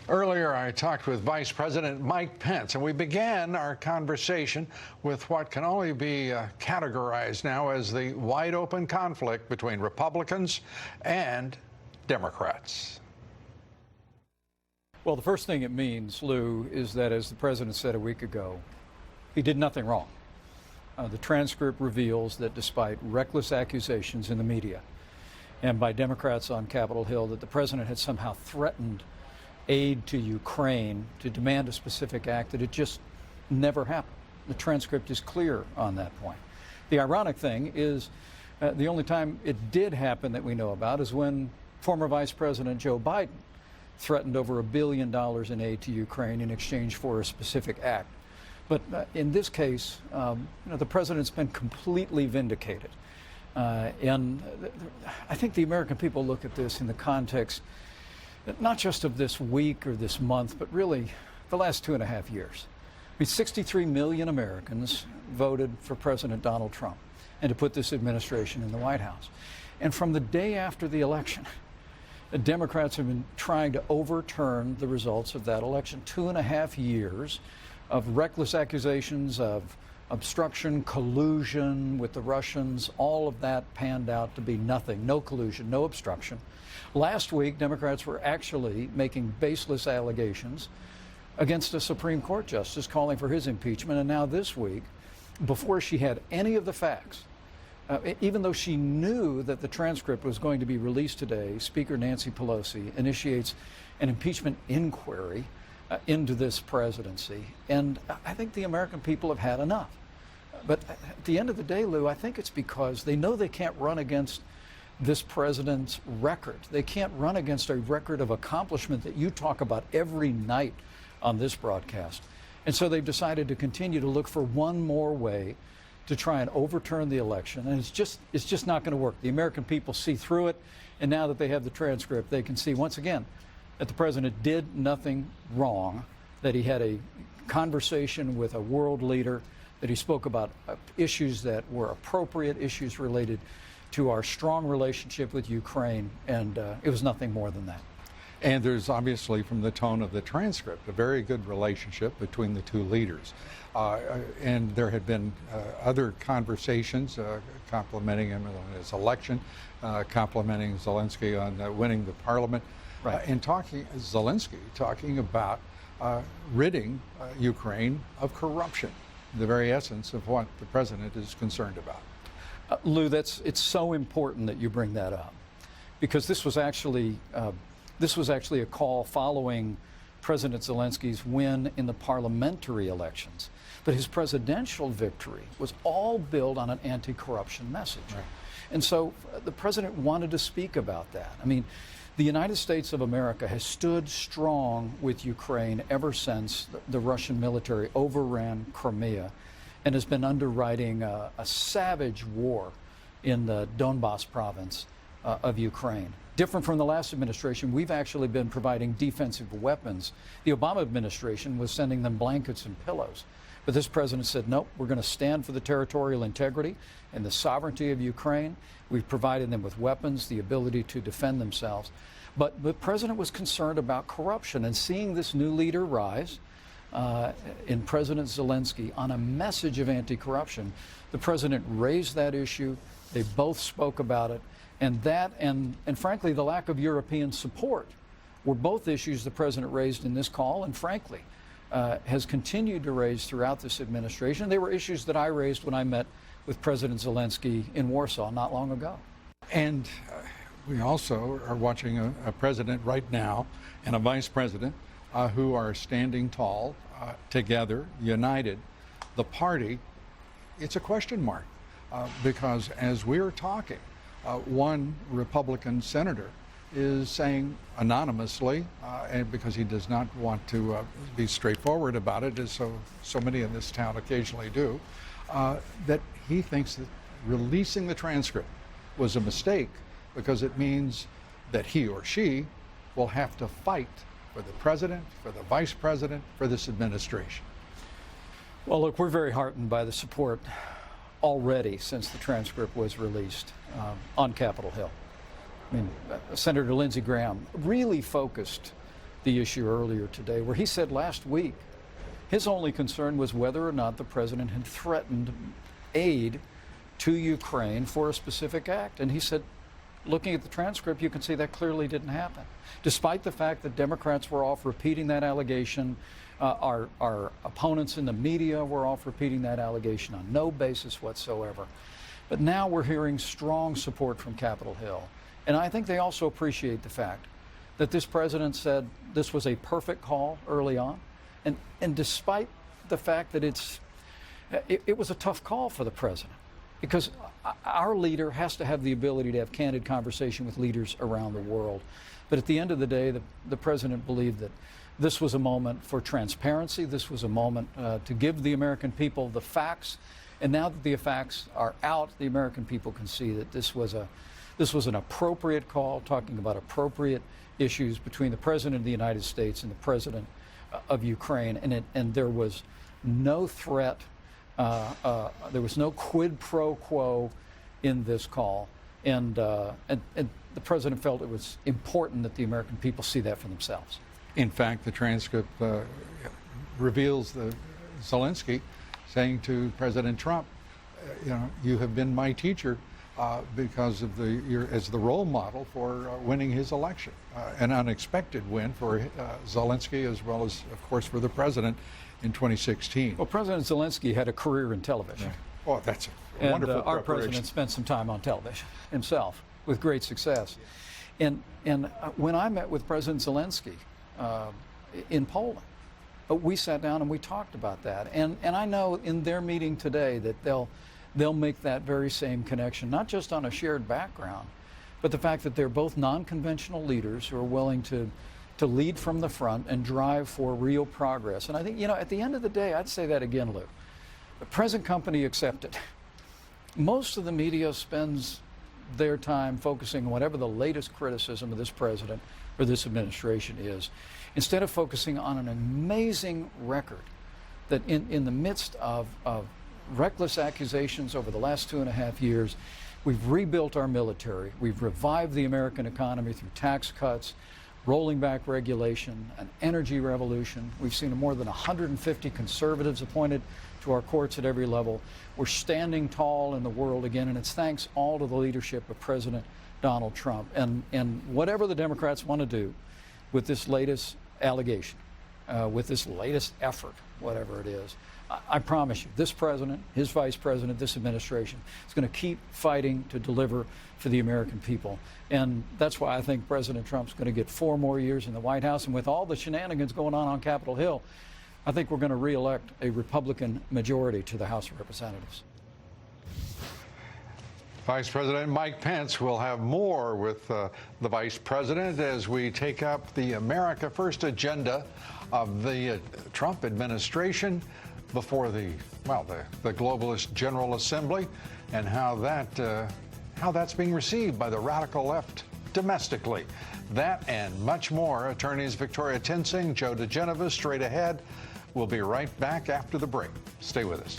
Earlier, I talked with Vice President Mike Pence, and we began our conversation with what can only be categorized now as the wide-open conflict between Republicans and Democrats. Well, the first thing it means, Lou, is that, as the president said a week ago, he did nothing wrong. The transcript reveals that despite reckless accusations in the media and by Democrats on Capitol Hill that the president had somehow threatened aid to Ukraine to demand a specific act, that it just never happened. The transcript is clear on that point. The ironic thing is the only time it did happen that we know about is when former Vice President Joe Biden threatened over $1 billion in aid to Ukraine in exchange for a specific act. But in this case, the president's been completely vindicated. And I think the American people look at this in the context not just of this week or this month, but really the last 2.5 years. I mean, 63 million Americans voted for President Donald Trump and to put this administration in the White House. And from the day after the election, the Democrats have been trying to overturn the results of that election. 2.5 years of reckless accusations of obstruction, collusion with the Russians, all of that panned out to be nothing. No collusion, no obstruction. Last week, Democrats were actually making baseless allegations against a Supreme Court justice, calling for his impeachment. And now this week, before she had any of the facts, even though she knew that the transcript was going to be released today, Speaker Nancy Pelosi initiates an impeachment inquiry into this presidency. And I think the American people have had enough. But at the end of the day, Lou, I think it's because they know they can't run against this president's record. They can't run against a record of accomplishment that you talk about every night on this broadcast. And so they've decided to continue to look for one more way to try and overturn the election. And it's just not going to work. The American people see through it. And now that they have the transcript, they can see once again that the president did nothing wrong, that he had a conversation with a world leader, that he spoke about issues that were appropriate, issues related to our strong relationship with Ukraine, and it was nothing more than that. And there's obviously, from the tone of the transcript, a very good relationship between the two leaders. And there had been other conversations complimenting him on his election, complimenting Zelensky on winning the parliament, right. And Zelensky talking about ridding Ukraine of corruption, the very essence of what the president is concerned about. Lou, it's so important that you bring that up, because this was actually a call following President Zelensky's win in the parliamentary elections. But his presidential victory was all built on an anti-corruption message. Right. And so the president wanted to speak about that. I mean, the United States of America has stood strong with Ukraine ever since the Russian military overran Crimea and has been underwriting a savage war in the Donbas province of Ukraine. Different from the last administration, we've actually been providing defensive weapons. The Obama administration was sending them blankets and pillows. But this president said, nope, we're going to stand for the territorial integrity and the sovereignty of Ukraine. We've provided them with weapons, the ability to defend themselves. But the president was concerned about corruption, and seeing this new leader rise in President Zelensky on a message of anti-corruption, the president raised that issue. They both spoke about it. And that, and frankly, the lack of European support were both issues the president raised in this call, and frankly, has continued to raise throughout this administration. They were issues that I raised when I met with President Zelensky in Warsaw not long ago. And we also are watching a president right now and a vice president who are standing tall, together, united. The party, it's a question mark, because as we're talking, one Republican senator is saying anonymously, and because he does not want to be straightforward about it, as so many in this town occasionally do, that he thinks that releasing the transcript was a mistake because it means that he or she will have to fight for the president, for the vice president, for this administration. Well, look, we're very heartened by the support already since the transcript was released on Capitol Hill. I mean, Senator Lindsey Graham really focused the issue earlier today, where he said last week his only concern was whether or not the president had threatened aid to Ukraine for a specific act. And he said, looking at the transcript, you can see that clearly didn't happen. Despite the fact that Democrats were off repeating that allegation, our opponents in the media were off repeating that allegation on no basis whatsoever. But now we're hearing strong support from Capitol Hill. And I think they also appreciate the fact that this president said this was a perfect call early on. And despite the fact that it was a tough call for the president, because our leader has to have the ability to have candid conversation with leaders around the world. But at the end of the day, the president believed that this was a moment for transparency. This was a moment to give the American people the facts. And now that the facts are out, the American people can see that this was an appropriate call, talking about appropriate issues between the president of the United States and the president of Ukraine. And there was no threat. There was no quid pro quo in this call, and the president felt it was important that the American people see that for themselves. In fact, the transcript reveals Zelensky saying to President Trump, you have been my teacher because of as the role model for winning his election. An unexpected win for Zelensky, as well as, of course, for the president in 2016. Well, President Zelensky had a career in television. Yeah. Oh, that's a wonderful and our preparation. president spent some time on television himself with great success. And when I met with President Zelensky in Poland, we sat down and we talked about that. And I know in their meeting today that they'll make that very same connection, not just on a shared background, but the fact that they're both non-conventional leaders who are willing to lead from the front and drive for real progress. And I think, at the end of the day, I'd say that again, Lou. The present company accepted. Most of the media spends their time focusing on whatever the latest criticism of this president or this administration is, instead of focusing on an amazing record that in the midst of reckless accusations over the last 2.5 years, we've rebuilt our military, we've revived the American economy through tax cuts, rolling back regulation, an energy revolution. We've seen more than 150 conservatives appointed to our courts at every level. We're standing tall in the world again, and it's thanks all to the leadership of President Donald Trump. And whatever the Democrats want to do with this latest allegation, with this latest effort, whatever it is, I promise you, this president, his vice president, this administration is going to keep fighting to deliver for the American people. And that's why I think President Trump's going to get 4 more years in the White House. And with all the shenanigans going on Capitol Hill, I think we're going to reelect a Republican majority to the House of Representatives. Vice President Mike Pence will have more with the Vice President as we take up the America First agenda of the Trump administration before the globalist General Assembly, and how that's being received by the radical left domestically. That and much more. Attorneys Victoria Tinsing, Joe DeGenevis, straight ahead. We'll be right back after the break. Stay with us.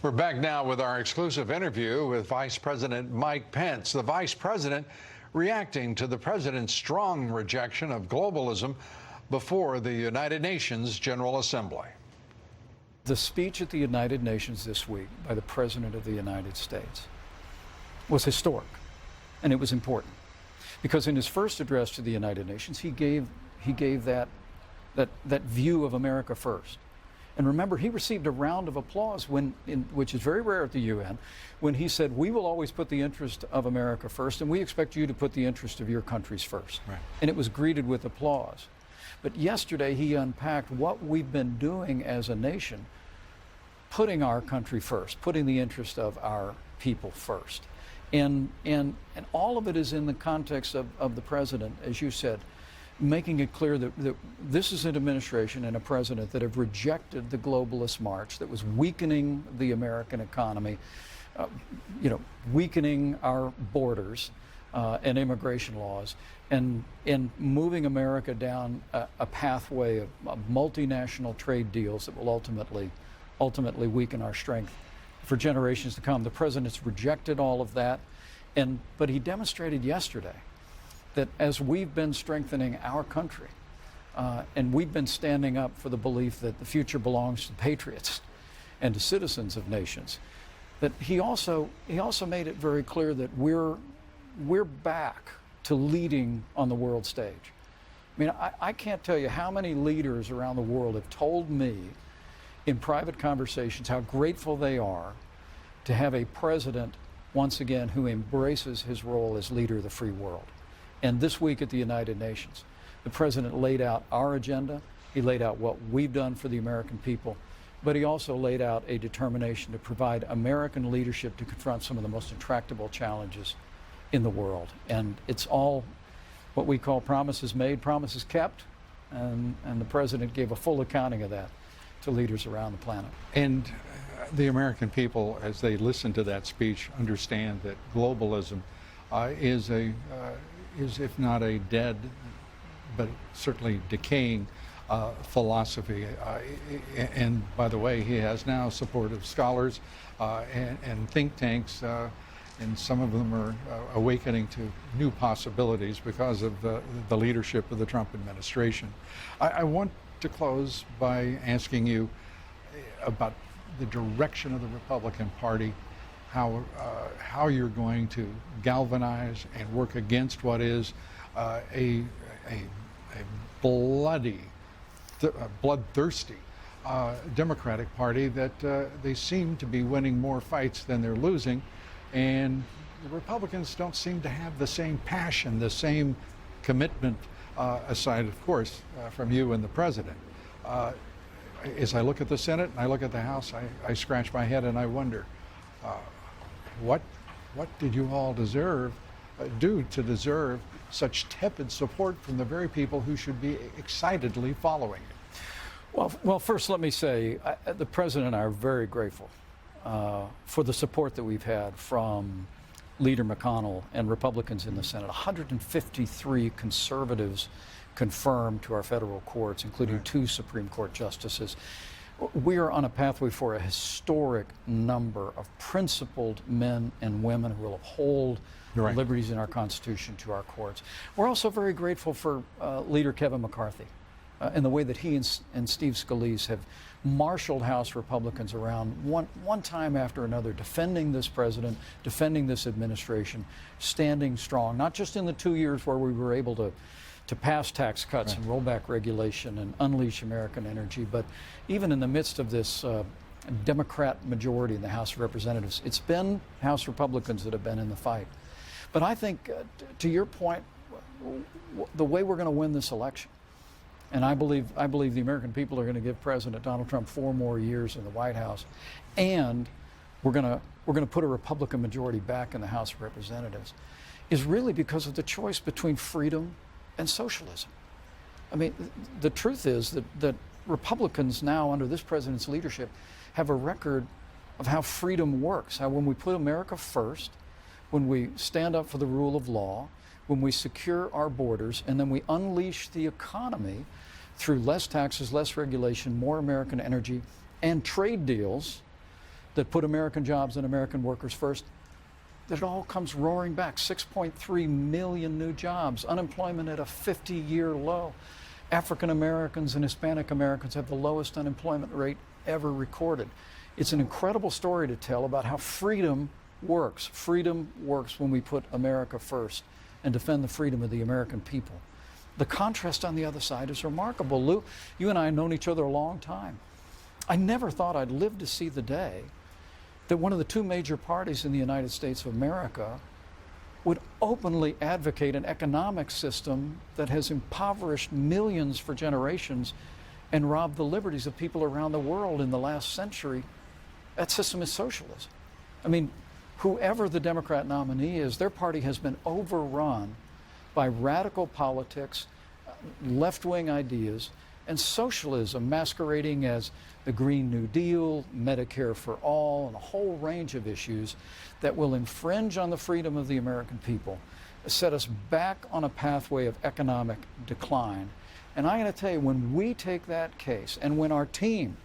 We're back now with our exclusive interview with Vice President Mike Pence. The Vice President reacting to the President's strong rejection of globalism before the United Nations General Assembly. The speech at the United Nations this week by the President of the United States was historic, and it was important, because in his first address to the United Nations, he gave that view of America first. And remember, he received a round of applause which is very rare at the UN, when he said, "We will always put the interest of America first, and we expect you to put the interest of your countries first." Right. And it was greeted with applause. But yesterday he unpacked what we've been doing as a nation, putting our country first, putting the interest of our people first. And all of it is in the context of the president, as you said, making it clear that this is an administration and a president that have rejected the globalist march that was weakening the American economy, weakening our borders and immigration laws, and moving America down a pathway of multinational trade deals that will ultimately weaken our strength for generations to come. The president's rejected all of that, but he demonstrated yesterday that as we've been strengthening our country, and we've been standing up for the belief that the future belongs to patriots and to citizens of nations, that he also made it very clear that we're back to leading on the world stage. I mean, I can't tell you how many leaders around the world have told me in private conversations how grateful they are to have a president, once again, who embraces his role as leader of the free world. And this week at the United Nations, the president laid out our agenda. He laid out what we've done for the American people, but he also laid out a determination to provide American leadership to confront some of the most intractable challenges in the world. And it's all what we call promises made, promises kept, and the president gave a full accounting of that to leaders around the planet. And the American people, as they listen to that speech, understand that globalism is, if not a dead, but certainly decaying philosophy. And by the way, he has now support of scholars and think tanks, and some of them are awakening to new possibilities because of the leadership of the Trump administration. I want to close by asking you about the direction of the Republican Party, how you're going to galvanize and work against what is a bloodthirsty Democratic Party that they seem to be winning more fights than they're losing, and the Republicans don't seem to have the same passion, the same commitment, aside, of course, from you and the president. As I look at the Senate and I look at the House, I scratch my head and I wonder, what did you all do to deserve such tepid support from the very people who should be excitedly following it? Well, first let me say, the president and I are very grateful for the support that we've had from Leader McConnell and Republicans in the Senate. 153 conservatives confirmed to our federal courts, including 2 Supreme Court justices. We are on a pathway for a historic number of principled men and women who will uphold the liberties in our Constitution to our courts. We're also very grateful for Leader Kevin McCarthy and the way that he and Steve Scalise have marshaled House Republicans around one time after another, defending this president, defending this administration, standing strong, not just in the 2 years where we were able to pass tax cuts and roll back regulation and unleash American energy, but even in the midst of this Democrat majority in the House of Representatives, it's been House Republicans that have been in the fight. But I think, to your point, the way we're going to win this election, and I believe the American people are going to give President Donald Trump 4 more years in the White House, and we're going to put a Republican majority back in the House of Representatives, is really because of the choice between freedom and socialism. I mean, the truth is that Republicans now, under this president's leadership, have a record of how freedom works, how when we put America first, when we stand up for the rule of law, when we secure our borders, and then we unleash the economy through less taxes, less regulation, more American energy, and trade deals that put American jobs and American workers first, that it all comes roaring back. 6.3 million new jobs, unemployment at a 50-year low. African Americans and Hispanic Americans have the lowest unemployment rate ever recorded. It's an incredible story to tell about how freedom works. Freedom works when we put America first and defend the freedom of the American people. The contrast on the other side is remarkable. Lou, you and I have known each other a long time. I never thought I'd live to see the day that one of the 2 major parties in the United States of America would openly advocate an economic system that has impoverished millions for generations and robbed the liberties of people around the world in the last century. That system is socialism. I mean, whoever the Democrat nominee is, their party has been overrun by radical politics, left-wing ideas, and socialism masquerading as the Green New Deal, Medicare for all, and a whole range of issues that will infringe on the freedom of the American people, set us back on a pathway of economic decline. And I'm going to tell you, when we take that case, and when our team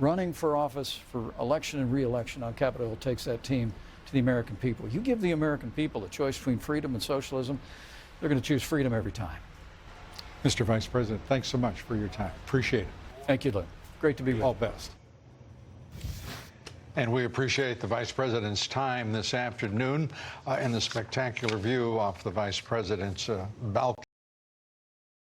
running for office for election and re-election on Capitol Hill takes that team to the American people, you give the American people a choice between freedom and socialism, they're going to choose freedom every time. Mr. Vice President, thanks so much for your time. Appreciate it. Thank you, Lou. Great to be with you. All best. And we appreciate the Vice President's time this afternoon and the spectacular view off the Vice President's balcony.